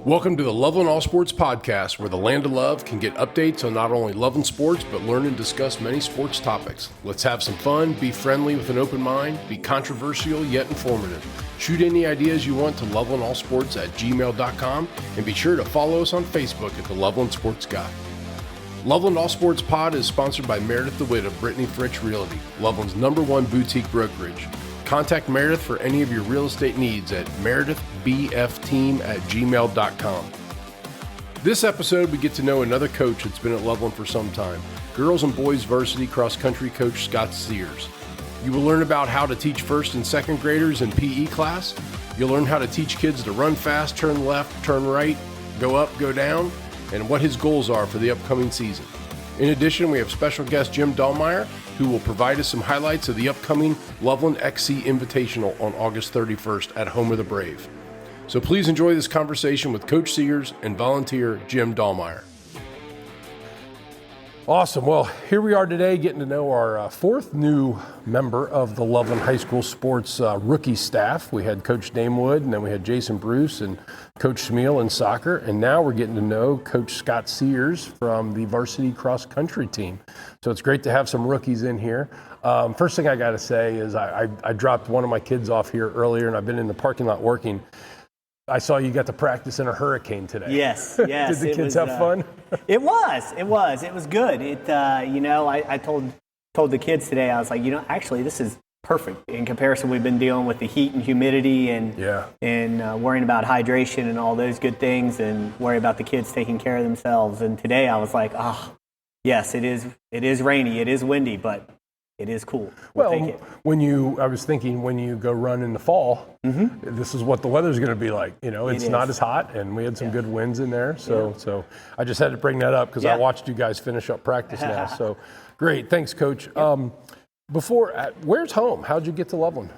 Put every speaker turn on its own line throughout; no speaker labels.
Welcome to the Loveland All Sports Podcast, where the land of love can get updates on not only Loveland sports, but learn and discuss many sports topics. Let's have some fun, be friendly with an open mind, be controversial yet informative. Shoot any ideas you want to lovelandallsports@gmail.com, and be sure to follow us on Facebook at the Loveland Sports Guy. Loveland All Sports Pod is sponsored by Meredith DeWitt of Brittany Fritch Realty, Loveland's #1 boutique brokerage. Contact Meredith for any of your real estate needs at meredithbfteam@gmail.com. This episode, we get to know another coach that's been at Loveland for some time, girls and boys varsity cross-country coach Scott Sears. You will learn about how to teach first and second graders in PE class. You'll learn how to teach kids to run fast, turn left, turn right, go up, go down, and what his goals are for the upcoming season. In addition, we have special guest Jim Delvon, who will provide us some highlights of the upcoming Loveland XC Invitational on August 31st at Home of the Brave. So please enjoy this conversation with Coach Sears and volunteer Jim Delvon. Awesome. Well, here we are today getting to know our fourth new member of the Loveland High School sports rookie staff. We had Coach Damewood, and then we had Jason Bruce and Coach Schmiel in soccer. And now we're getting to know Coach Scott Sears from the varsity cross-country team. So it's great to have some rookies in here. First thing I got to say is I dropped one of my kids off here earlier, and I've been in the parking lot working. I saw you got to practice in a hurricane today.
Yes.
Did the kids have fun?
It was good. I told the kids today, I was like, actually this is perfect in comparison. We've been dealing with the heat and humidity and worrying about hydration and all those good things and worry about the kids taking care of themselves. And today I was like, yes, it is rainy, it is windy, but it is cool. We'll take it. I was thinking when you go run in the fall, this is what the weather's going to be like. It's not as hot, and we had some good winds in there. So I just had to bring that up because I watched you guys finish up practice now. So great. Thanks, Coach. Where's home? How'd you get to Loveland?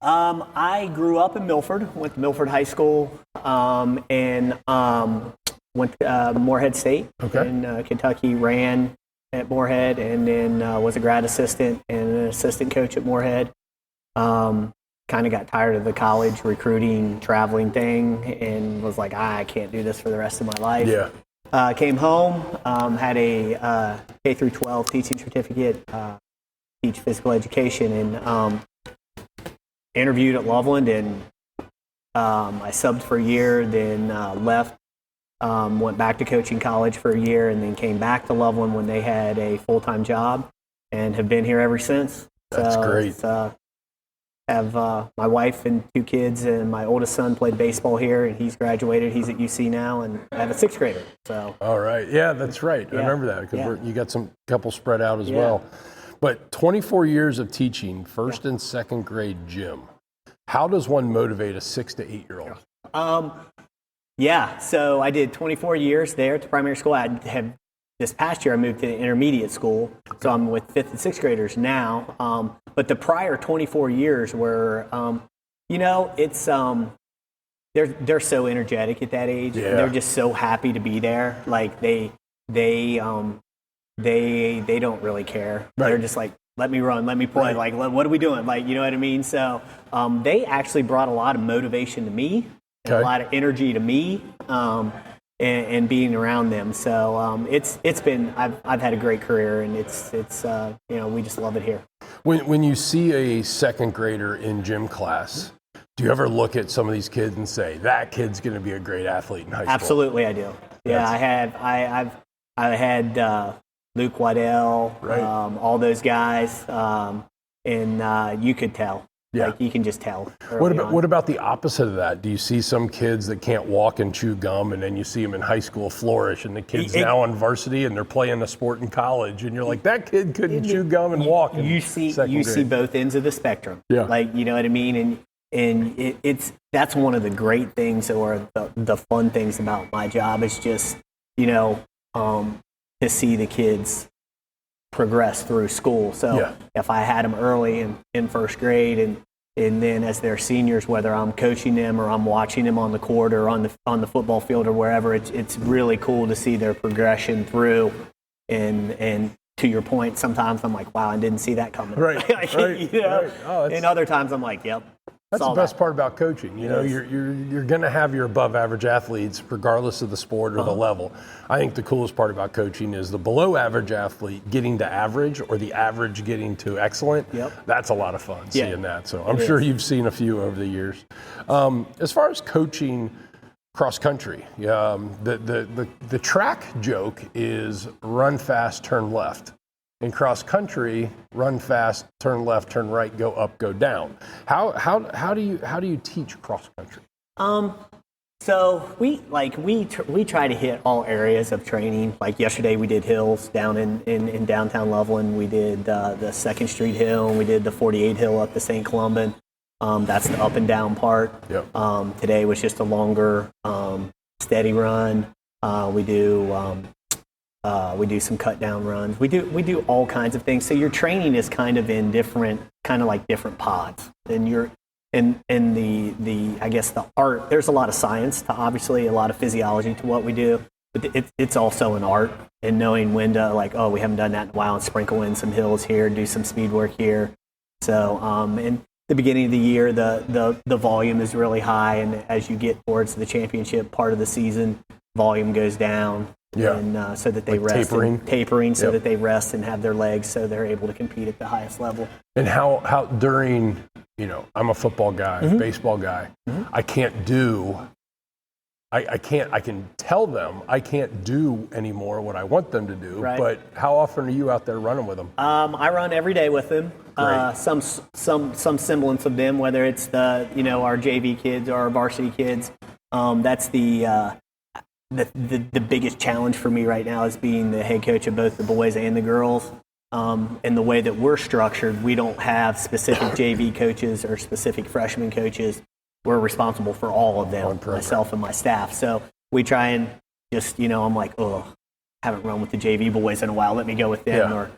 I grew up in Milford, went to Milford High School, and went to Moorhead State in Kentucky, ran at Moorhead, and then was a grad assistant and an assistant coach at Moorhead. Kind of got tired of the college recruiting, traveling thing, and was like, I can't do this for the rest of my life.
Yeah.
Came home, had a K through 12 teaching certificate, teach physical education, and interviewed at Loveland, and I subbed for a year, then left. Went back to coaching college for a year and then came back to Loveland when they had a full-time job and have been here ever since.
That's great.
Have my wife and 2 kids, and my oldest son played baseball here, and he's graduated. He's at UC now, and I have a 6th grader. So. All right.
Yeah, that's right. I remember that because you got some couple spread out as well. But 24 years of teaching, first and second grade gym. How does one motivate a 6 to 8-year-old?
So I did 24 years there at the primary school. This past year I moved to the intermediate school, so I'm with 5th and 6th graders now. But the prior 24 years were, it's they're so energetic at that age.
Yeah.
They're just so happy to be there. Like they don't really care. Right. They're just like, let me run, let me play. Right. Like, what are we doing? Like, you know what I mean? So they actually brought a lot of motivation to me. A lot of energy to me, and being around them. So it's been I've had a great career, and it's we just love it here.
When you see a second grader in gym class, do you ever look at some of these kids and say that kid's going to be a great athlete in high school?
Absolutely, I do. Yeah, I had Luke Waddell, all those guys, and you could tell. Yeah. Like you can just tell.
What about the opposite of that? Do you see some kids that can't walk and chew gum, and then you see them in high school flourish, and the kid's now on varsity and they're playing a sport in college, and you're like, that kid couldn't chew gum and walk.
You see both ends of the spectrum. Yeah. Like, you know what I mean? And that's one of the great things, or the fun things about my job is just, to see the kids progress through school. So if I had them early in first grade and then as they're seniors, whether I'm coaching them or I'm watching them on the court or on the football field or wherever, it's really cool to see their progression through. And to your point, sometimes I'm like, wow, I didn't see that coming.
Right.
And other times I'm like, yep,
That's the best part about coaching. You know, you're going to have your above average athletes regardless of the sport or the level. I think the coolest part about coaching is the below average athlete getting to average or the average getting to excellent. That's a lot of fun seeing that. So I'm sure you've seen a few over the years. As far as coaching cross country, the track joke is run fast, turn left. In cross country, run fast, turn left, turn right, go up, go down. How do you teach cross country?
So we try to hit all areas of training. Like yesterday, we did hills down in downtown Loveland. We did the 2nd Street Hill, and we did the 48 Hill up to St. Columban. That's the up and down part. Today was just a longer, steady run. We do some cut down runs. We do all kinds of things. So your training is kind of in different pods. And you're in the I guess the art. There's a lot of science to obviously a lot of physiology to what we do, but it's also an art and knowing when to we haven't done that in a while and sprinkle in some hills here, do some speed work here. So in the beginning of the year, the volume is really high, and as you get towards the championship part of the season, volume goes down. And so that they rest, tapering so that they rest and have their legs so they're able to compete at the highest level.
And how during, I'm a football guy, baseball guy, I can't do, I can tell them I can't do anymore what I want them to do, but how often are you out there running with them?
I run every day with them. Some semblance of them, whether it's our JV kids or our varsity kids. That's the biggest challenge for me right now is being the head coach of both the boys and the girls. And the way that we're structured, we don't have specific JV coaches or specific freshman coaches. We're responsible for all of them, myself and my staff. So we try and just, I'm like, haven't run with the JV boys in a while. Let me go with them, or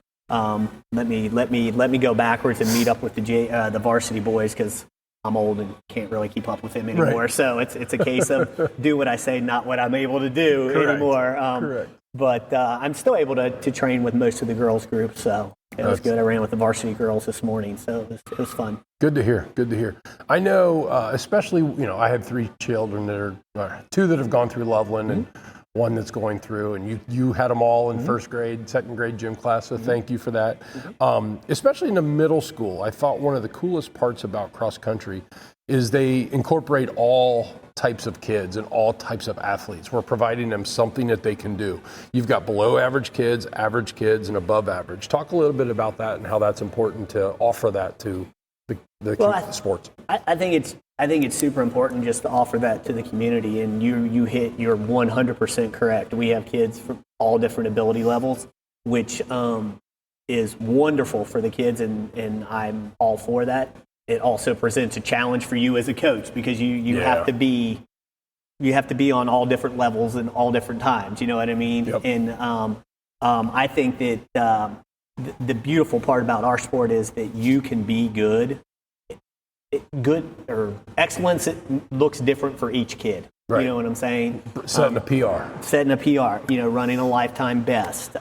let me go backwards and meet up with the varsity boys because I'm old and can't really keep up with him anymore. So it's a case of do what I say, not what I'm able to do anymore. But I'm still able to train with most of the girls group. So it was good. I ran with the varsity girls this morning. So it was fun.
Good to hear. I know, especially, I have 3 children that are 2 that have gone through Loveland and 1 that's going through, and you had them all in 1st grade, 2nd grade gym class, so thank you for that. Especially in the middle school, I thought one of the coolest parts about cross country is they incorporate all types of kids and all types of athletes. We're providing them something that they can do. You've got below average kids, and above average. Talk a little bit about that and how that's important to offer that to the sports.
I think it's super important just to offer that to the community, and you're 100% correct. We have kids from all different ability levels, which is wonderful for the kids, and I'm all for that. It also presents a challenge for you as a coach because you have to be on all different levels and all different times. You know what I mean? And I think that the beautiful part about our sport is that you can be good or excellence. It looks different for each kid. You know what I'm saying?
Setting a PR.
Running a lifetime best,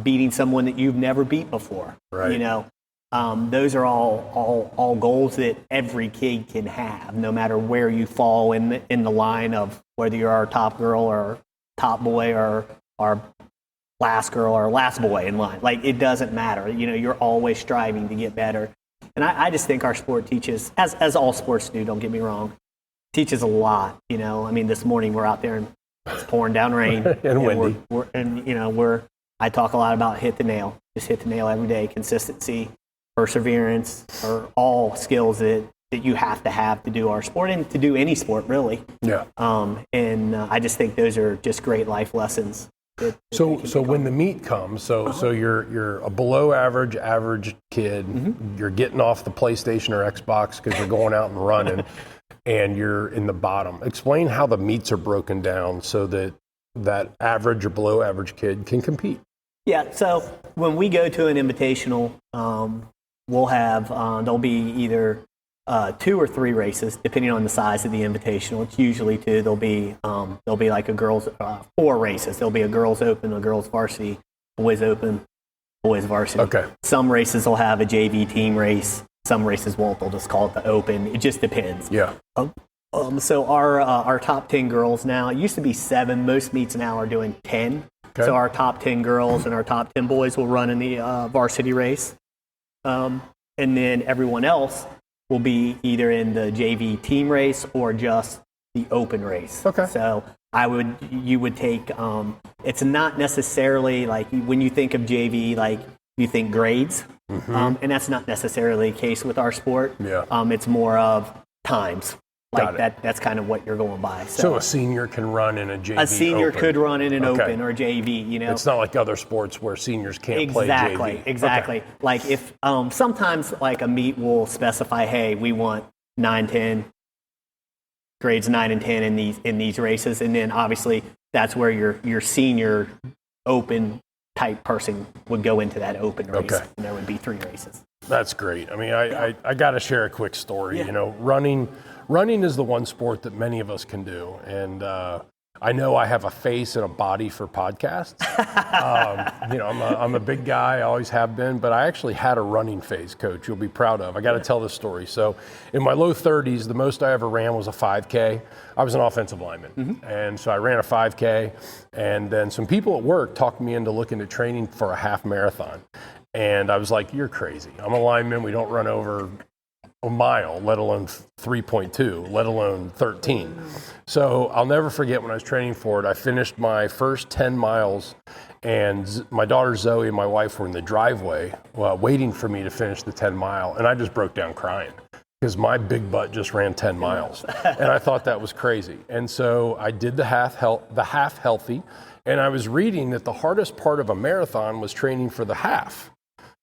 beating someone that you've never beat before. Those are all goals that every kid can have, no matter where you fall in the line of whether you're our top girl or top boy or our last girl or last boy in line. Like, it doesn't matter. You're always striving to get better. And I just think our sport teaches, as all sports do, don't get me wrong, teaches a lot. This morning we're out there and it's pouring down rain.
and windy.
I talk a lot about hit the nail. Just hit the nail every day. Consistency, perseverance are all skills that you have to do our sport and to do any sport, really. And I just think those are just great life lessons.
So when the meet comes, so you're a below average kid, you're getting off the PlayStation or Xbox because you're going out and running, and you're in the bottom. Explain how the meets are broken down so that average or below average kid can compete.
Yeah, so when we go to an invitational, we'll have there'll be either 2 or 3 races, depending on the size of the invitational. It's usually 2. There'll be like a girls 4 races. There'll be a girls open, a girls varsity, boys open, boys varsity.
Okay.
Some races will have a JV team race. Some races won't. They'll just call it the Open. It just depends.
Yeah.
So our top 10 girls now, it used to be 7. Most meets now are doing 10. Okay. So our top 10 girls and our top 10 boys will run in the varsity race. And then everyone else will be either in the JV team race or just the Open race.
Okay.
So you would take, it's not necessarily like when you think of JV, like you think grades. Mm-hmm. And that's not necessarily the case with our sport.
Yeah.
It's more of times. Like that's kind of what you're going by.
So a senior can run in a JV.
A senior
Open.
Could run in an Open or JV. You know,
it's not like other sports where seniors can't play JV.
Exactly. Okay. Like if sometimes like a meet will specify, hey, we want 9, 10, grades 9 and 10 in these races, and then obviously that's where your senior Open type person would go into that Open race. Okay. And there would be 3 races.
That's great. I mean, I got to share a quick story. Yeah. You know, running is the one sport that many of us can do. And I know I have a face and a body for podcasts. You know, I'm a big guy, I always have been, but I actually had a running phase, Coach, you'll be proud of. I got to tell this story. So in my low 30s, the most I ever ran was a 5K. I was an offensive lineman. Mm-hmm. And so I ran a 5K. And then some people at work talked me into looking at training for a half marathon. And I was like, you're crazy. I'm a lineman. We don't run over a mile, let alone 3.2, let alone 13. So I'll never forget when I was training for it, I finished my first 10 miles and my daughter Zoe and my wife were in the driveway waiting for me to finish the 10 mile. And I just broke down crying because my big butt just ran 10 miles. And I thought that was crazy. And so I did the half healthy. And I was reading that the hardest part of a marathon was training for the half.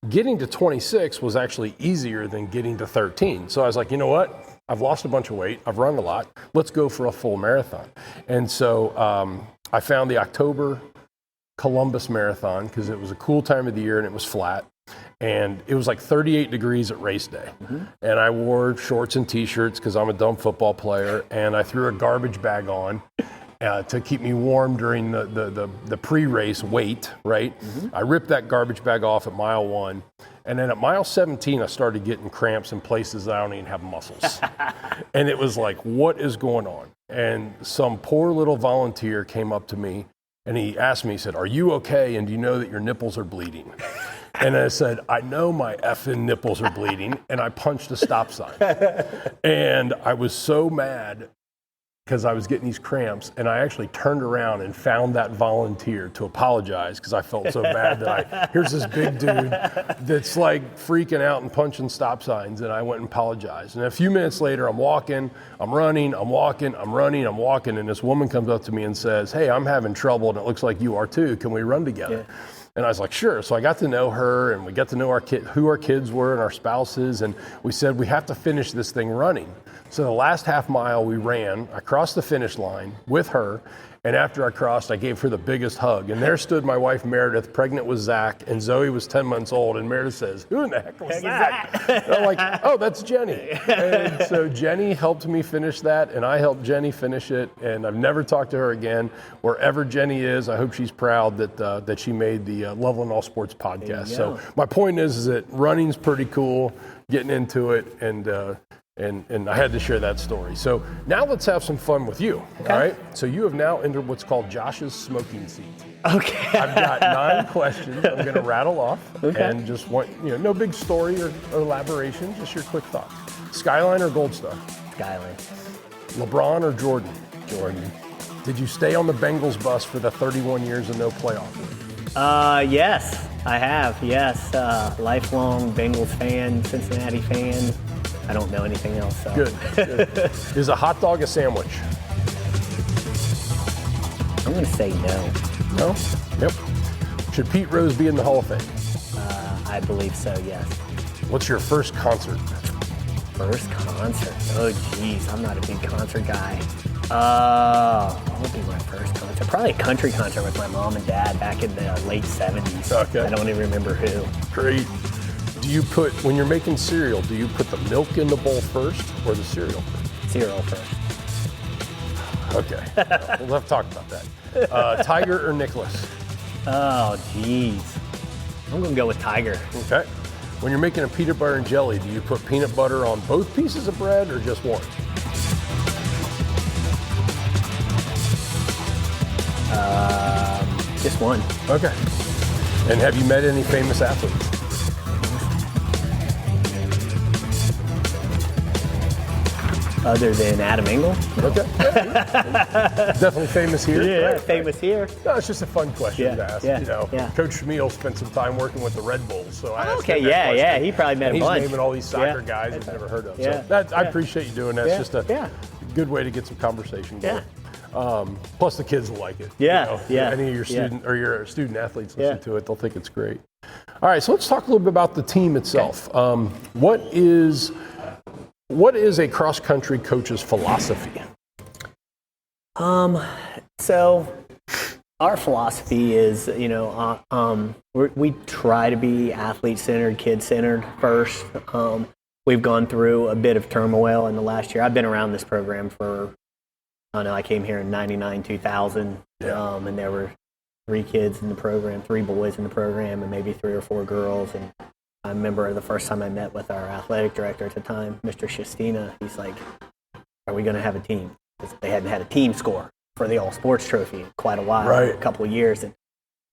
Getting to 26 was actually easier than getting to 13. So I was like, you know what? I've lost a bunch of weight. I've run a lot. Let's go for a full marathon. And so I found the October Columbus Marathon because it was a cool time of the year and it was flat. And it was like 38 degrees at race day. Mm-hmm. And I wore shorts and T-shirts because I'm a dumb football player. And I threw a garbage bag on to keep me warm during the pre-race wait, right? Mm-hmm. I ripped that garbage bag off at mile 1. And then at mile 17, I started getting cramps in places that I don't even have muscles. And it was like, what is going on? And some poor little volunteer came up to me and he asked me, he said, are you okay? And do you know that your nipples are bleeding? And I said, I know my effing nipples are bleeding. And I punched a stop sign. And I was so mad because I was getting these cramps, and I actually turned around and found that volunteer to apologize because I felt so bad that here's this big dude that's like freaking out and punching stop signs, and I went and apologized. And a few minutes later, I'm walking, I'm running, I'm walking, I'm running, I'm walking, and this woman comes up to me and says, hey, I'm having trouble, and it looks like you are too. Can we run together? Yeah. And I was like, sure. So I got to know her, and we got to know who our kids were and our spouses, and we said we have to finish this thing running. So the last half mile we ran, I crossed the finish line with her, and after I crossed, I gave her the biggest hug. And there stood my wife, Meredith, pregnant with Zach, and Zoe was 10 months old, and Meredith says, who in the heck was that? And I'm like, oh, that's Jenny. And so Jenny helped me finish that, and I helped Jenny finish it, and I've never talked to her again. Wherever Jenny is, I hope she's proud that she made the Loveland All Sports podcast. So my point is that running's pretty cool, getting into it, and I had to share that story. So now let's have some fun with you, okay. All right? So you have now entered what's called Josh's smoking seat.
Okay.
I've got 9 questions I'm going to rattle off, and just want, no big story or elaboration, just your quick thoughts. Skyline or Gold Star?
Skyline.
LeBron or Jordan?
Jordan.
Did you stay on the Bengals bus for the 31 years and no playoff win?
Yes, I have. Yes, lifelong Bengals fan, Cincinnati fan. I don't know anything else. So.
Good. Is a hot dog a sandwich?
I'm going to say no.
No? Yep. Should Pete Rose be in the Hall of Fame?
I believe so, yes.
What's your first concert?
First concert? Oh, geez. I'm not a big concert guy. What would be my first concert? Probably a country concert with my mom and dad back in the late 70s.
Okay.
I don't even remember who.
Great. When you're making cereal, do you put the milk in the bowl first or the cereal first?
Cereal first.
Okay. We'll have to talk about that. Tiger or Nicholas?
Oh, geez. I'm going to go with Tiger.
Okay. When you're making a peanut butter and jelly, do you put peanut butter on both pieces of bread or just one?
Just one.
Okay. And have you met any famous athletes?
Other than Adam Engel?
Okay. Definitely famous here.
Yeah,
right,
famous here.
No, it's just a fun question to ask.
Yeah,
you know,
yeah.
Coach Schmiel spent some time working with the Red Bulls, so I asked him that
yeah,
question.
He probably met a bunch.
He's naming all these soccer guys I've never heard of.
Yeah,
So I appreciate you doing that. It's just a
yeah.
good way to get some conversation going.
Yeah.
Plus the kids will like it.
Yeah, yeah.
Any of your student or your student athletes listen to it, they'll think it's great. All right, so let's talk a little bit about the team itself.
Okay.
What is a cross-country coach's philosophy?
So our philosophy is, we try to be athlete-centered, kid-centered first. We've gone through a bit of turmoil in the last year. I've been around this program for, I came here in 99, 2000, and there were 3 kids in the program, 3 boys in the program, and maybe 3 or 4 girls. And I remember the first time I met with our athletic director at the time, Mr. Shastina, he's like, are we going to have a team? Because they hadn't had a team score for the All-Sports Trophy in quite a while, a couple of years. And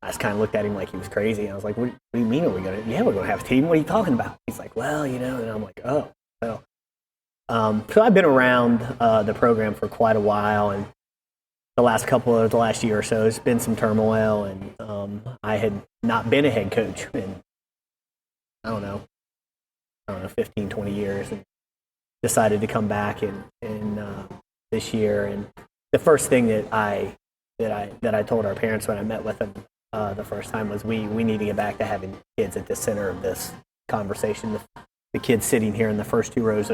I just kind of looked at him like he was crazy. I was like, what do you mean are we going to? Yeah, we're going to have a team. What are you talking about? He's like, well, and I'm like, oh. So I've been around the program for quite a while, and the last year or so, it's been some turmoil, and I had not been a head coach in, I don't know, 15, 20 years, and decided to come back in this year. And the first thing that I told our parents when I met with them the first time was we need to get back to having kids at the center of this conversation. The kids sitting here in the first 2 rows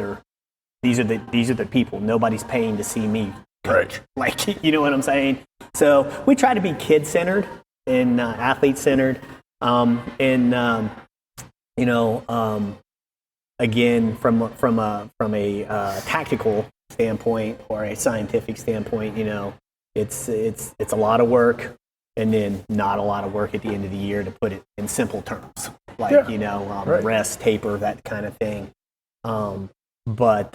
these are the people. Nobody's paying to see me coach. Right. Like, you know what I'm saying? So we try to be kid-centered and athlete-centered. Again, from a tactical standpoint or a scientific standpoint, it's a lot of work, and then not a lot of work at the end of the year, to put it in simple terms, like rest, taper, that kind of thing. But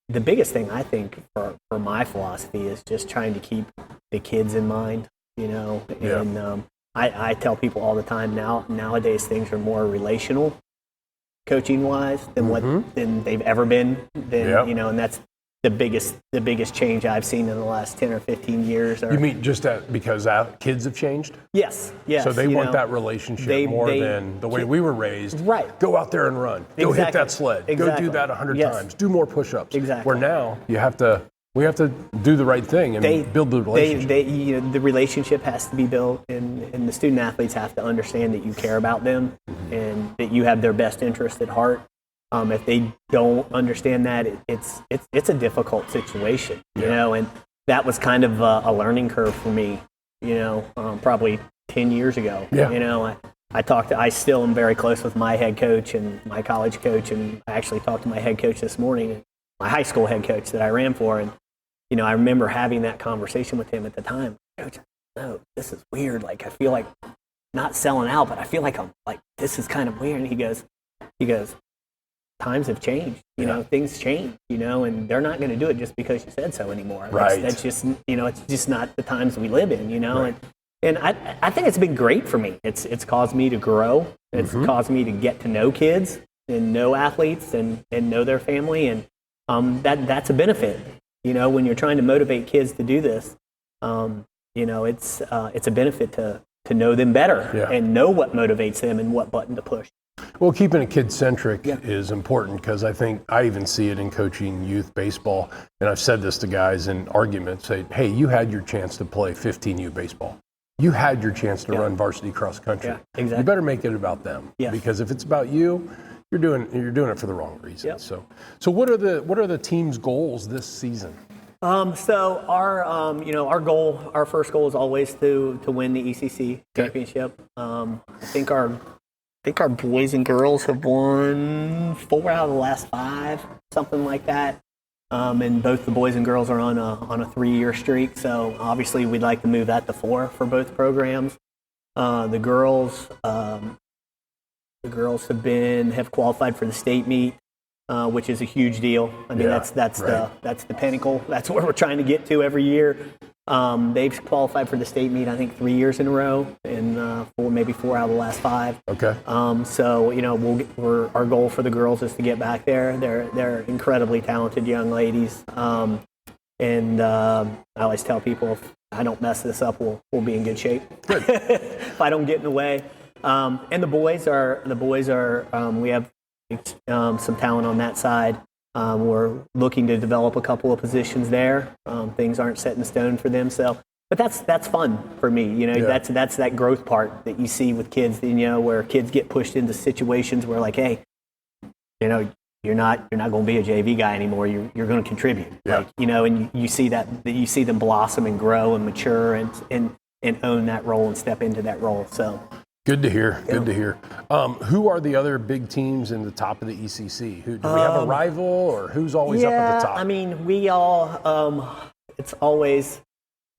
the biggest thing I think for my philosophy is just trying to keep the kids in mind, and I tell people all the time nowadays things are more relational, coaching wise, than they've ever been. And that's the biggest change I've seen in the last 10 or 15 years.
You mean just that because kids have changed?
Yes.
So they want that relationship more than the way we were raised. Right. Go out there and run. Go hit that sled. Go do that 100 times. Do more push-ups.
Exactly.
Where now we have to do the right thing and build the relationship.
The relationship has to be built, and the student athletes have to understand that you care about them and that you have their best interest at heart. If they don't understand that, it's a difficult situation, and that was kind of a learning curve for me, probably 10 years ago. I still am very close with my head coach and my college coach, and I actually talked to my head coach this morning, my high school head coach that I ran for, and I remember having that conversation with him at the time. Coach, no, this is weird. Like, I feel like not selling out, but I feel like this is kind of weird. And he goes, times have changed, things change, and they're not going to do it just because you said so anymore.
Right.
That's just, it's just not the times we live in, Right. And I think it's been great for me. It's caused me to grow. It's caused me to get to know kids and know athletes and know their family. And that's a benefit, when you're trying to motivate kids to do this. It's a benefit to know them better and know what motivates them and what button to push.
Well, keeping it kid-centric is important, because I think I even see it in coaching youth baseball. And I've said this to guys in arguments, say, hey, you had your chance to play 15U baseball. You had your chance to run varsity cross country. Yeah, exactly. You better make it about them. Yeah. Because if it's about you, you're doing it for the wrong reason. Yep. So what are the team's goals this season?
So our goal, our first goal is always to win the ECC championship. I think our boys and girls have won 4 out of the last 5, something like that. And both the boys and girls are on a 3-year streak. So obviously we'd like to move that to 4 for both programs. The girls, The girls have qualified for the state meet, which is a huge deal. I mean, that's the pinnacle. That's where we're trying to get to every year. They've qualified for the state meet, I think, 3 years in a row, and maybe 4 out of the last 5.
Okay.
So our goal for the girls is to get back there. They're incredibly talented young ladies, and I always tell people, if I don't mess this up, we'll be in good shape.
Good.
If I don't get in the way. And the boys are we have some talent on that side. We're looking to develop a couple of positions there. Things aren't set in stone for them, but that's fun for me. That's that growth part that you see with kids. Where kids get pushed into situations where, like, hey, you're not going to be a JV guy anymore. You're going to contribute.
Yeah.
And you see them blossom and grow and mature and own that role and step into that role. So.
Good to hear. Good to hear. Who are the other big teams in the top of the ECC? Do we have a rival, or who's always up at the top?
I mean, we all. It's always.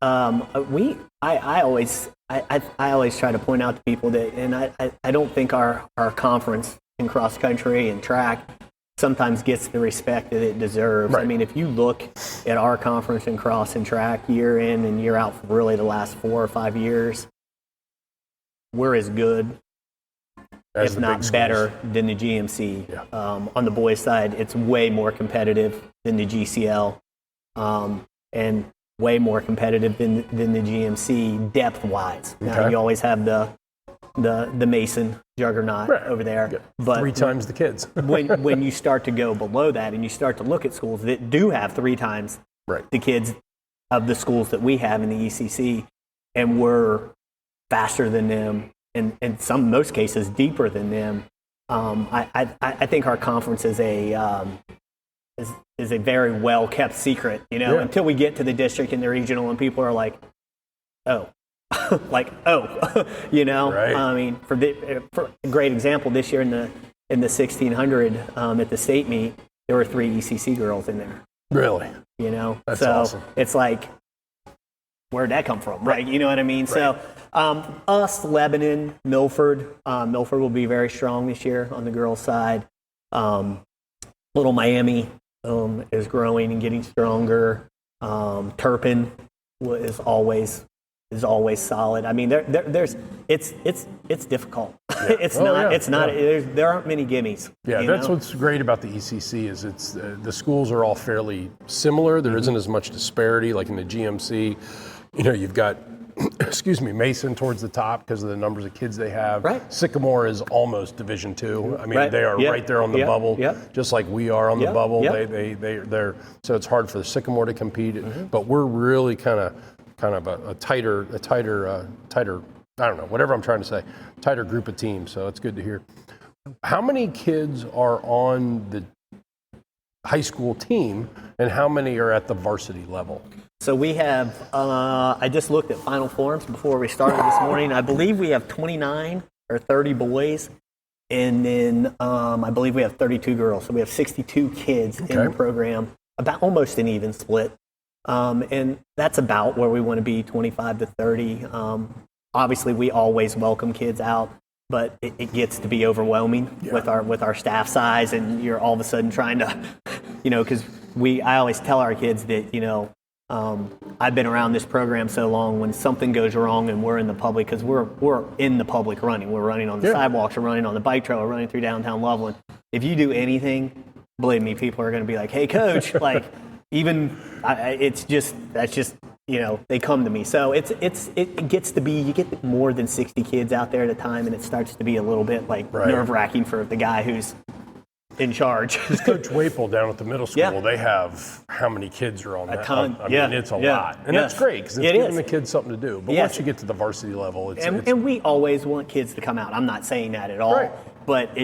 I always try to point out to people that, and I don't think our conference in cross country and track sometimes gets the respect that it deserves.
Right.
I mean, if you look at our conference in cross and track year in and year out for really the last 4 or 5 years, we're as good, if not better, than the GMC.
Yeah.
On the boys' side, it's way more competitive than the GCL, and way more competitive than the GMC depth-wise.
Okay.
Now, you always have the Mason juggernaut over there,
but 3 times the kids.
when you start to go below that and you start to look at schools that do have 3 times the kids of the schools that we have in the ECC, and we're faster than them, and in most cases deeper than them. I think our conference is a very well kept secret, until we get to the district and the regional, and people are like, oh, Right. I mean, for a great example, this year in the 1600 at the state meet, there were 3 ECC girls in there.
Really? That's awesome.
It's like, where'd that come from, right? You know what I mean?
Right.
So us, Lebanon, Milford. Milford will be very strong this year on the girls' side. Little Miami is growing and getting stronger. Turpin is always solid. I mean, it's difficult.
Yeah.
There aren't many gimmies.
Yeah, that's what's great about the ECC is it's the schools are all fairly similar. There isn't as much disparity like in the GMC. You've got, Mason towards the top because of the numbers of kids they have.
Right.
Sycamore is almost Division II. I mean, they are right there on the bubble, just like we are on the bubble. They're so it's hard for the Sycamore to compete. But we're really kind of a tighter, I don't know, whatever I'm trying to say, tighter group of teams. So it's good to hear. How many kids are on the high school team, and how many are at the varsity level?
So we have, I just looked at final forms before we started this morning. I believe we have 29 or 30 boys, and then I believe we have 32 girls. So we have 62 kids in the program, about almost an even split. And that's about where we want to be, 25 to 30. Obviously, we always welcome kids out, but it gets to be overwhelming with our staff size, and you're all of a sudden trying to, because I always tell our kids that, I've been around this program so long, when something goes wrong and we're in the public, because we're in the public running. We're running on the sidewalks, we're running on the bike trail, we're running through downtown Loveland. If you do anything, believe me, people are going to be like, hey, coach, like, that's just they come to me. So it gets to be, you get more than 60 kids out there at a time, and it starts to be a little bit like nerve-wracking for the guy who's in charge.
Coach Wapel down at the middle school, they have how many kids are on that?
A ton.
I mean, it's a lot. And that's great because it's giving the kids something to do. But once you get to the varsity level,
and we always want kids to come out. I'm not saying that at all.
Right.
But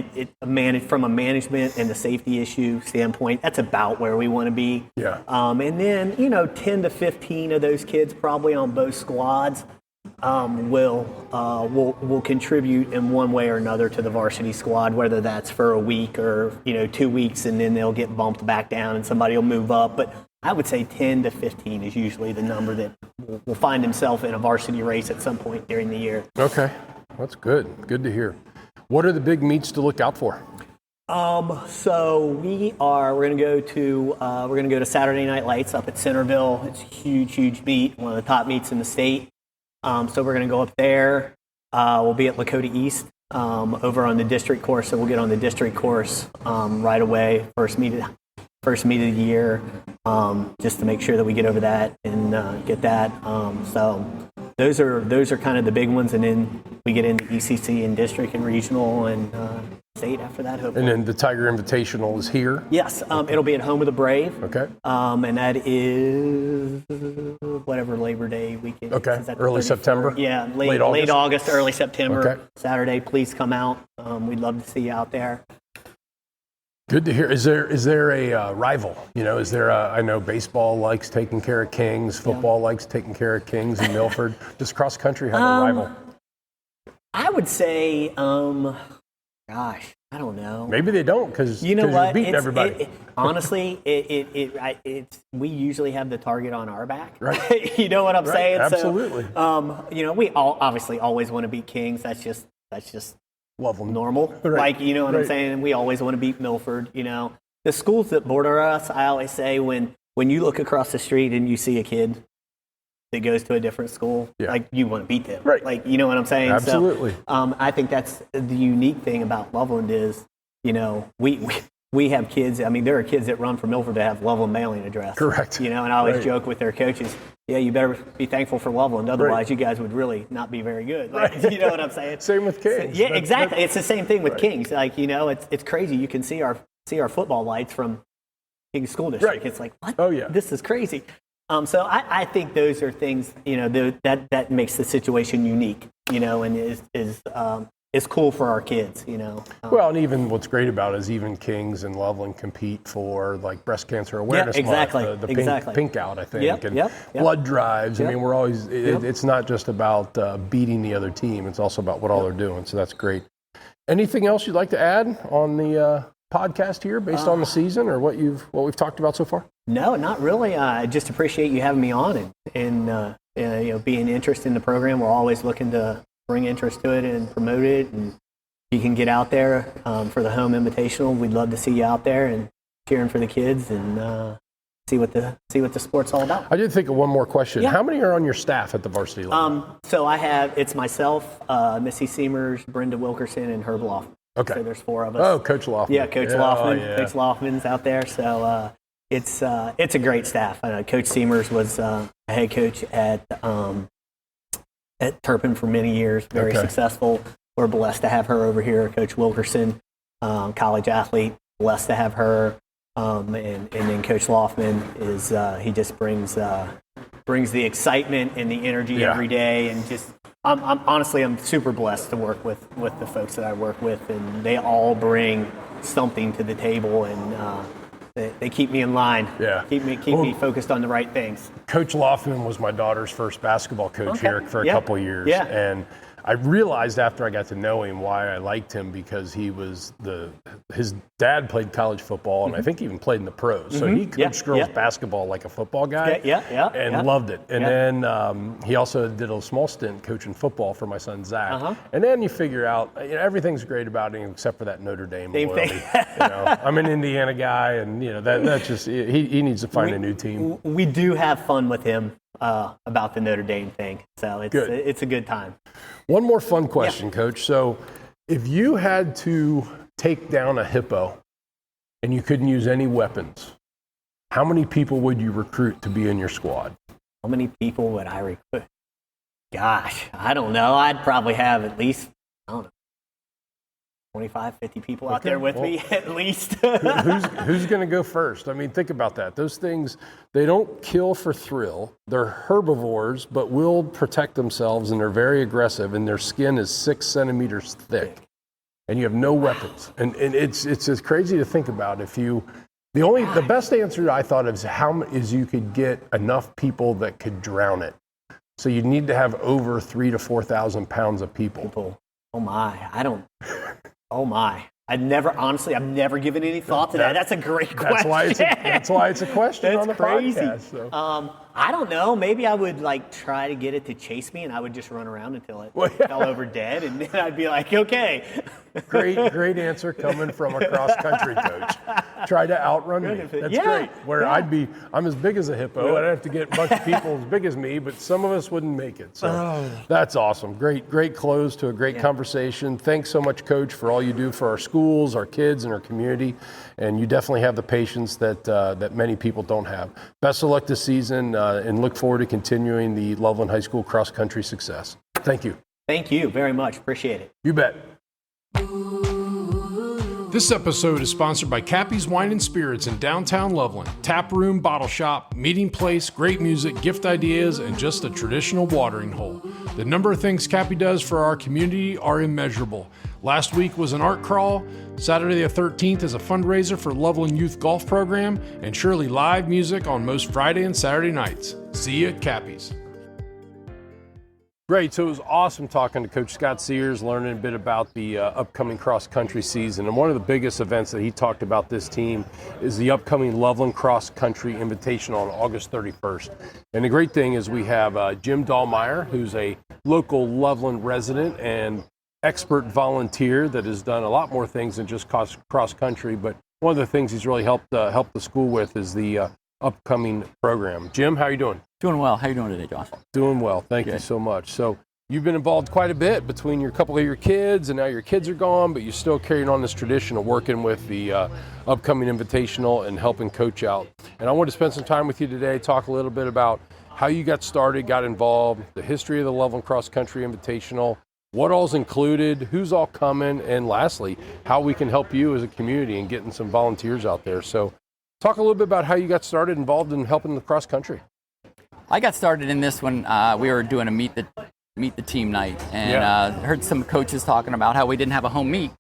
from a management and the safety issue standpoint, that's about where we want to be.
Yeah.
And then, 10 to 15 of those kids probably on both squads will contribute in one way or another to the varsity squad, whether that's for a week or 2 weeks, and then they'll get bumped back down and somebody will move up. But I would say 10 to 15 is usually the number that will find himself in a varsity race at some point during the year.
Okay, that's good. Good to hear. What are the big meets to look out for?
So we're going to go to Saturday Night Lights up at Centerville. It's a huge meet, one of the top meets in the state. So we're going to go up there. We'll be at Lakota East over on the district course. So we'll get on the district course right away. First meet of the year, just to make sure that we get over that and get that. So those are kind of the big ones, and then we get into ECC and district and regional and state after that. Hopefully.
And then the Tiger Invitational is here.
Yes, it'll be at Home of the Brave.
Okay.
And that is whatever Labor Day weekend.
Okay.
Is that
Early September.
Yeah, late August, early September.
Okay.
Saturday. Please come out. We'd love to see you out there.
Good to hear. Is there a rival? Is there I know baseball likes taking care of Kings, football likes taking care of Kings in Milford. Does cross country have a rival?
I would say, gosh, I don't know.
Maybe they don't because
you know what?
You're beating everybody.
Honestly, we usually have the target on our back.
Right.
You know what I'm saying?
Absolutely.
So, we all obviously always want to beat Kings. That's just
Loveland.
Normal.
Right.
Like, you know what I'm saying? We always want to beat Milford, The schools that border us, I always say when you look across the street and you see a kid that goes to a different school, like you want to beat them.
Right.
Like, you know what I'm saying?
Absolutely.
So, I think that's the unique thing about Loveland is, we have kids. I mean, there are kids that run for Milford to have Loveland mailing address.
Correct.
And I always joke with their coaches, you better be thankful for Loveland. Otherwise, you guys would really not be very good. Like, you know what I'm saying?
Same with Kings.
So, exactly. It's the same thing with Kings. Like, it's crazy. You can see our football lights from Kings School District.
Right.
It's like, what?
Oh, yeah.
This is crazy. So I think those are things, that makes the situation unique, and is cool for our kids,
Well, and even what's great about it is even Kings and Loveland compete for like breast cancer awareness month, the pink out, I think, blood drives.
Yep.
I mean, we're always, it's not just about beating the other team. It's also about what all they're doing. So that's great. Anything else you'd like to add on the podcast here based on the season or what we've talked about so far? No, not really. I just appreciate you having me on and being interested in the program. We're always looking to bring interest to it and promote it. And you can get out there for the home invitational. We'd love to see you out there and cheering for the kids and see what the sport's all about. I did think of one more question. Yeah. How many are on your staff at the varsity level? So it's myself, Missy Seamers, Brenda Wilkerson, and Herb Loft. Okay. So there's 4 of us. Oh, Coach Loftman. Yeah, Coach Loftman. Yeah. Coach Loftman's out there. So it's a great staff. Coach Seamers was a head coach at Turpin for many years, very successful. We're blessed to have her over here. Coach Wilkerson, college athlete, blessed to have her. And then Coach Loftman is he just brings the excitement and the energy every day, and just I'm honestly super blessed to work with the folks that I work with, and they all bring something to the table, and they keep me in line. Yeah, keep me focused on the right things. Coach Loftman was my daughter's first basketball coach here for a couple of years, and I realized after I got to know him why I liked him, because he was his dad played college football, and I think even played in the pros. So he coached girls basketball like a football guy, and loved it. And then he also did a small stint coaching football for my son Zach. And then you figure out everything's great about him except for that Notre Dame loyalty. I'm an Indiana guy, and that's just he needs to find a new team. We do have fun with him about the Notre Dame thing, so it's a good time. One more fun question, Coach. So if you had to take down a hippo and you couldn't use any weapons, how many people would you recruit to be in your squad? How many people would I recruit? Gosh, I don't know. I'd probably have at least, 25, 50 people out there with me, at least. Who's going to go first? I mean, think about that. Those things, they don't kill for thrill. They're herbivores, but will protect themselves, and they're very aggressive, and their skin is 6 centimeters thick, and you have no weapons. And it's just crazy to think about. The best answer I thought is you could get enough people that could drown it. So you need to have over 3,000 to 4,000 pounds of people. Oh my, Oh my! I've never given any thought to that. That's a great question. That's why it's a question on the podcast. So.
I don't know. Maybe I would like try to get it to chase me, and I would just run around until it fell over dead, and then I'd be like, okay.
Great answer coming from a cross-country coach. Try to outrun me. That's great. Where I'm as big as a hippo. I'd have to get a bunch of people as big as me, but some of us wouldn't make it. So that's awesome. Great close to a great conversation. Thanks so much, Coach, for all you do for our schools, our kids, and our community. And you definitely have the patience that many people don't have. Best of luck this season, and look forward to continuing the Loveland High School cross-country success. Thank you.
Thank you very much. Appreciate it.
You bet. This episode is sponsored by Cappy's Wine and Spirits in downtown Loveland. Tap room, bottle shop, meeting place, great music, gift ideas, and just a traditional watering hole. The number of things Cappy does for our community are immeasurable. Last week was an art crawl. Saturday the 13th is a fundraiser for Loveland Youth Golf Program, and surely live music on most Friday and Saturday nights. See you at Cappy's. Great. So it was awesome talking to Coach Scott Sears, learning a bit about the upcoming cross-country season. And one of the biggest events that he talked about this team is the upcoming Loveland Cross Country Invitational on August 31st. And the great thing is we have Jim Dahlmeyer, who's a local Loveland resident and expert volunteer that has done a lot more things than just cross-country. But one of the things he's really helped the school with is the upcoming program. Jim, how are you doing?
Doing well. How are you doing today, Josh?
Doing well. Thank you so much. So you've been involved quite a bit between your couple of your kids, and now your kids are gone, but you're still carrying on this tradition of working with the upcoming Invitational and helping coach out. And I want to spend some time with you today, talk a little bit about how you got started, got involved, the history of the Loveland Cross Country Invitational, what all's included, who's all coming, and lastly, how we can help you as a community in getting some volunteers out there. So talk a little bit about how you got started involved in helping the cross country.
I got started in this when we were doing a meet the team night, and heard some coaches talking about how we didn't have a home meet,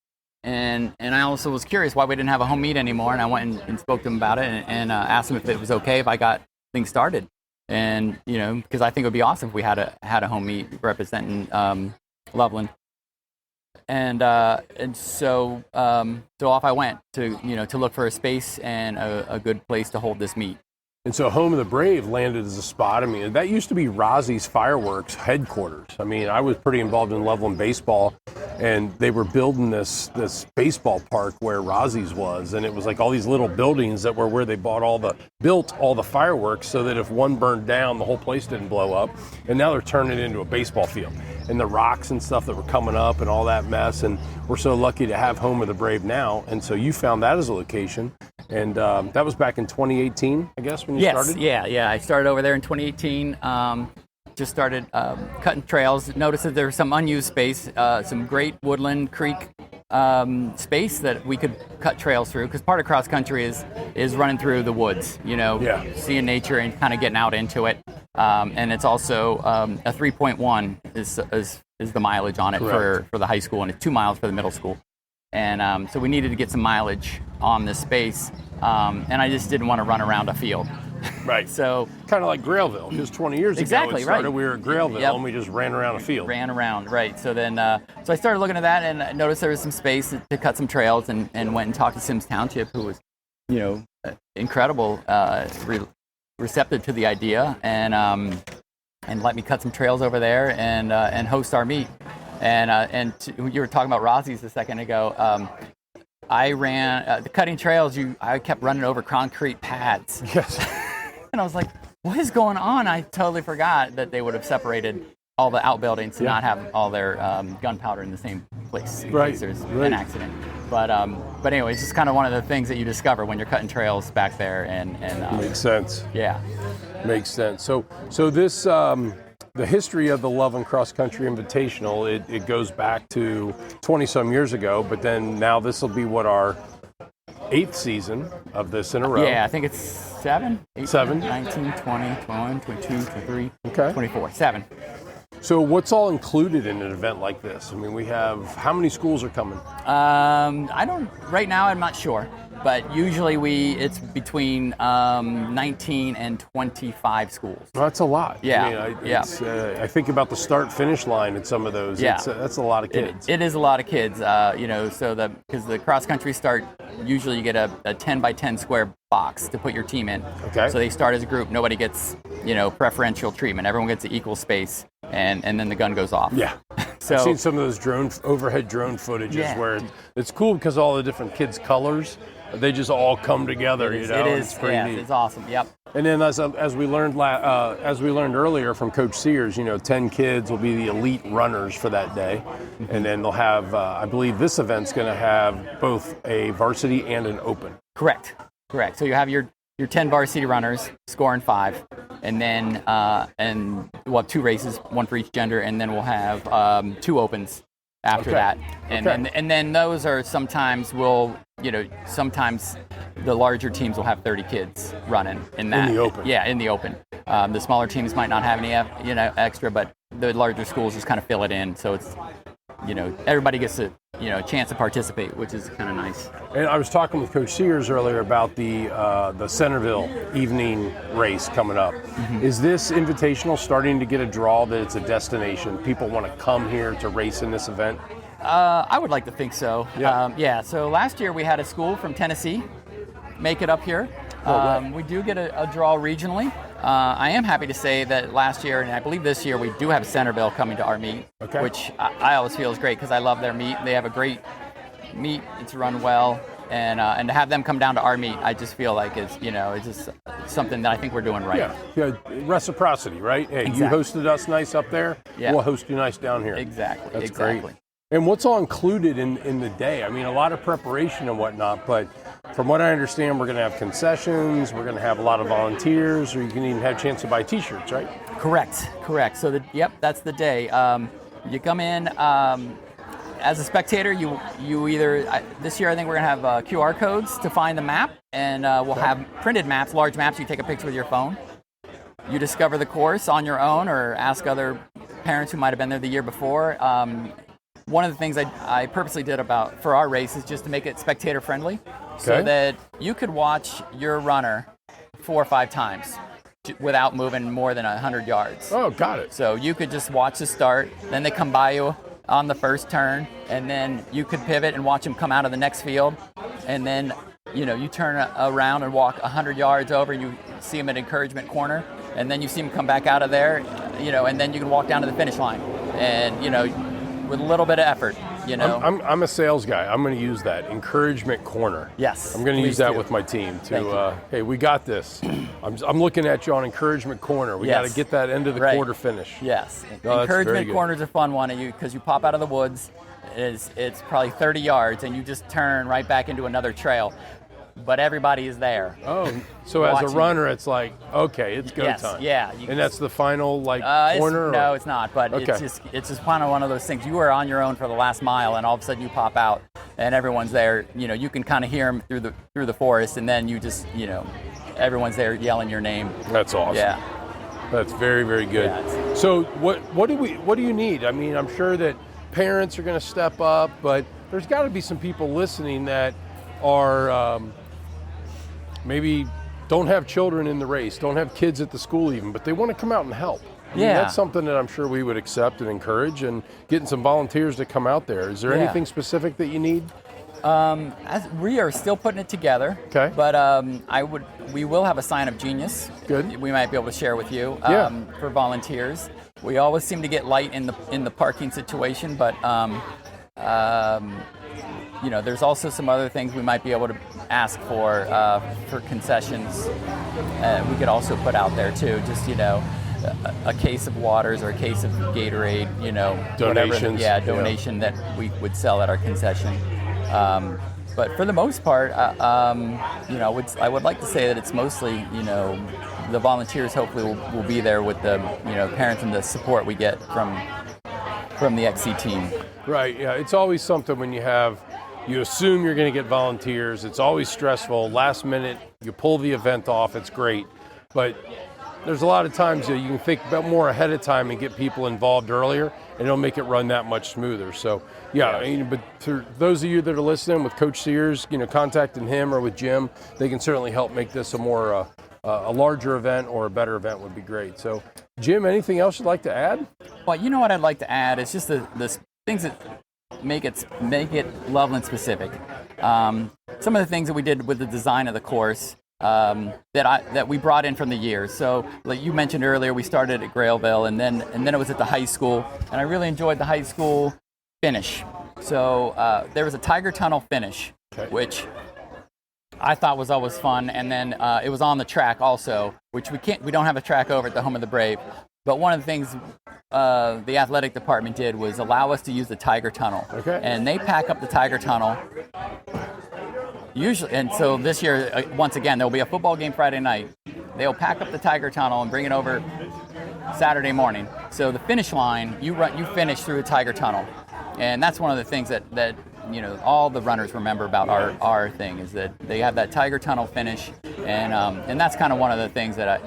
and I also was curious why we didn't have a home meet anymore, and I went and spoke to them about it and asked them if it was okay if I got things started, and because I think it would be awesome if we had a home meet representing Loveland, and so off I went to look for a space and a good place to hold this meet.
And so Home of the Brave landed as a spot. I mean, that used to be Rozzie's Fireworks headquarters. I mean, I was pretty involved in Loveland baseball, and they were building this baseball park where Rozzie's was, and it was like all these little buildings that were where they built all the fireworks so that if one burned down, the whole place didn't blow up. And now they're turning it into a baseball field. And the rocks and stuff that were coming up and all that mess, and we're so lucky to have Home of the Brave now. And so you found that as a location, and that was back in 2018, I guess, when you started?
Yeah. I started over there in 2018. Just started cutting trails. Noticed that there was some unused space, some great woodland creek space that we could cut trails through, because part of cross country is running through the woods, seeing nature and kind of getting out into it. And it's also a 3.1 is the mileage on it for the high school, and it's 2 miles for the middle school. And so we needed to get some mileage on this space, and I just didn't want to run around a field.
Right.
So
kind of like Grailville, because 20 years ago it started, we were at Grailville, and we just ran around a field.
Ran around, right. So then, so I started looking at that and I noticed there was some space to cut some trails, and went and talked to Sims Township, who was, incredible, receptive to the idea, and let me cut some trails over there and host our meet. And you were talking about Rozzie's a second ago. I ran the cutting trails. I kept running over concrete pads.
Yes.
And I was like, what is going on? I totally forgot that they would have separated all the outbuildings to not have all their gunpowder in the same place in case there's an accident. But anyway, it's just kind of one of the things that you discover when you're cutting trails back there. And
makes sense.
Yeah.
Makes sense. So this the history of the Loveland Cross Country Invitational, it goes back to 20-some years ago, but then now this will be our 8th season of this in a row.
Yeah, I think it's 7.
7.
19, 20, 21, 22, 23, 24, 7.
So what's all included in an event like this? I mean, we have, how many schools are coming?
Right now I'm not sure. but usually it's between 19 and 25 schools.
Well, that's a lot.
Yeah.
I think about the start-finish line at some of those.
Yeah.
That's a lot of kids.
It is a lot of kids, so because the cross-country start, usually you get a 10 by 10 square box to put your team in.
Okay.
So they start as a group. Nobody gets, preferential treatment. Everyone gets an equal space, and then the gun goes off.
Yeah.
So,
I've seen some of those overhead drone footages where it's cool because all the different kids' colors, they just all come together.
It is.
It's pretty neat.
It's awesome. Yep.
And then as we learned earlier from Coach Sears, 10 kids will be the elite runners for that day, and then they'll have. I believe this event's going to have both a varsity and an open.
Correct. So you have your 10 varsity runners scoring 5, and then we'll have 2 races, 1 for each gender, and then we'll have 2 opens after that. And then those are sometimes sometimes the larger teams will have 30 kids running in that.
In the open.
Yeah, in the open. The smaller teams might not have any extra, but the larger schools just kind of fill it in. So it's everybody gets a chance to participate, which is kind of nice.
And I was talking with Coach Sears earlier about the Centerville evening race coming up. Mm-hmm. Is this invitational starting to get a draw that it's a destination? People want to come here to race in this event?
I would like to think so.
Yeah.
So last year we had a school from Tennessee make it up here.
Right.
We do get a draw regionally. I am happy to say that last year, and I believe this year, we do have Centerville coming to our meet, which I always feel is great because I love their meet. They have a great meet. It's run well, and to have them come down to our meet, I just feel like it's just something that I think we're doing right.
Yeah. Reciprocity, right? Hey,
exactly.
You hosted us nice up there.
Yeah.
We'll host you nice down here.
Exactly.
That's great. And what's all included in the day? I mean, a lot of preparation and whatnot, but from what I understand, we're going to have concessions, we're going to have a lot of volunteers, or you can even have a chance to buy T-shirts, right?
Correct. So that's the day. You come in as a spectator. You either this year I think we're going to have QR codes to find the map, and we'll have printed maps, large maps. You take a picture with your phone. You discover the course on your own, or ask other parents who might have been there the year before. One of the things I purposely did for our race is just to make it spectator friendly, so that you could watch your runner 4 or 5 times without moving more than 100 yards.
Oh, got it.
So you could just watch the start, then they come by you on the first turn, and then you could pivot and watch them come out of the next field, and then you turn around and walk 100 yards over, and you see them at encouragement corner, and then you see them come back out of there, and then you can walk down to the finish line, and with a little bit of effort,
I'm a sales guy. I'm going to use that encouragement corner.
Yes.
I'm going to use that with my team to. Hey, we got this. I'm looking at you on encouragement corner. We got to get that end of the quarter finish.
Yes.
No,
encouragement corner is a fun one, because you pop out of the woods. It's probably 30 yards, and you just turn right back into another trail. But everybody is there.
Oh, so as a runner, it's like, okay, it's go time.
Yeah.
And that's the final corner?
No, it's not. But it's just kind of one of those things. You are on your own for the last mile, and all of a sudden you pop out, and everyone's there. You can kind of hear them through the forest, and then you just, everyone's there yelling your name.
That's awesome.
Yeah.
That's very, very good.
Yeah,
so what do you need? I mean, I'm sure that parents are going to step up, but there's got to be some people listening that are maybe don't have children in the race, don't have kids at the school even, but they want to come out and help. I mean, that's something that I'm sure we would accept and encourage, and getting some volunteers to come out there. Is there anything specific that you need?
As we are still putting it together.
Okay.
But we will have a sign of genius.
Good.
We might be able to share with you for volunteers. We always seem to get light in the parking situation, but there's also some other things we might be able to ask for concessions. We could also put out there too, just a case of waters or a case of Gatorade,
donations.
Donation that we would sell at our concession. But for the most part, I would like to say that it's mostly, the volunteers hopefully will be there with the, parents and the support we get from the XC team.
Right. Yeah. It's always something when you assume you're going to get volunteers. It's always stressful. Last minute, you pull the event off. It's great, but there's a lot of times you can think about more ahead of time and get people involved earlier, and it'll make it run that much smoother. So, but for those of you that are listening with Coach Sears, contacting him or with Jim, they can certainly help make this a larger event or a better event would be great. So, Jim, anything else you'd like to add?
Well, what I'd like to add is just the things that make it Loveland specific. Some of the things that we did with the design of the course that we brought in from the years. So, like you mentioned earlier, we started at Grailville, and then it was at the high school, and I really enjoyed the high school finish. So there was a Tiger Tunnel finish, which I thought was always fun, and then it was on the track also, which we don't have a track over at the Home of the Brave. But one of the things the athletic department did was allow us to use the Tiger Tunnel.
Okay.
And they pack up the Tiger Tunnel. Usually, and so this year, once again, there'll be a football game Friday night. They'll pack up the Tiger Tunnel and bring it over Saturday morning. So the finish line, you finish through the Tiger Tunnel. And that's one of the things that all the runners remember about our thing is that they have that Tiger Tunnel finish, and that's kind of one of the things that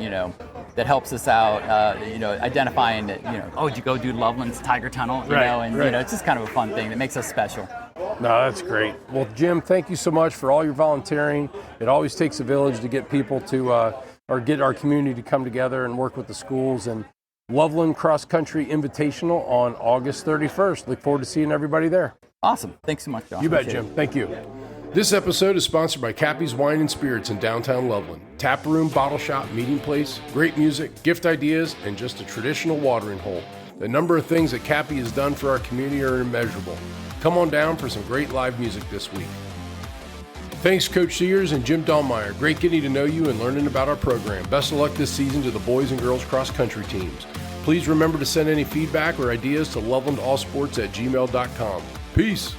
that helps us out, identifying that, did you go do Loveland's Tiger Tunnel, it's just kind of a fun thing that makes us special.
No, that's great. Well, Jim, thank you so much for all your volunteering. It always takes a village to get people to, or get our community to come together and work with the schools. And Loveland Cross Country Invitational on August 31st. Look forward to seeing everybody there.
Awesome. Thanks so much, John.
You bet, Jim. Thank you. This episode is sponsored by Cappy's Wine and Spirits in downtown Loveland. Tap room, bottle shop, meeting place, great music, gift ideas, and just a traditional watering hole. The number of things that Cappy has done for our community are immeasurable. Come on down for some great live music this week. Thanks, Coach Sears and Jim Dahlmeyer. Great getting to know you and learning about our program. Best of luck this season to the boys and girls cross country teams. Please remember to send any feedback or ideas to lovelandallsports@gmail.com. Peace.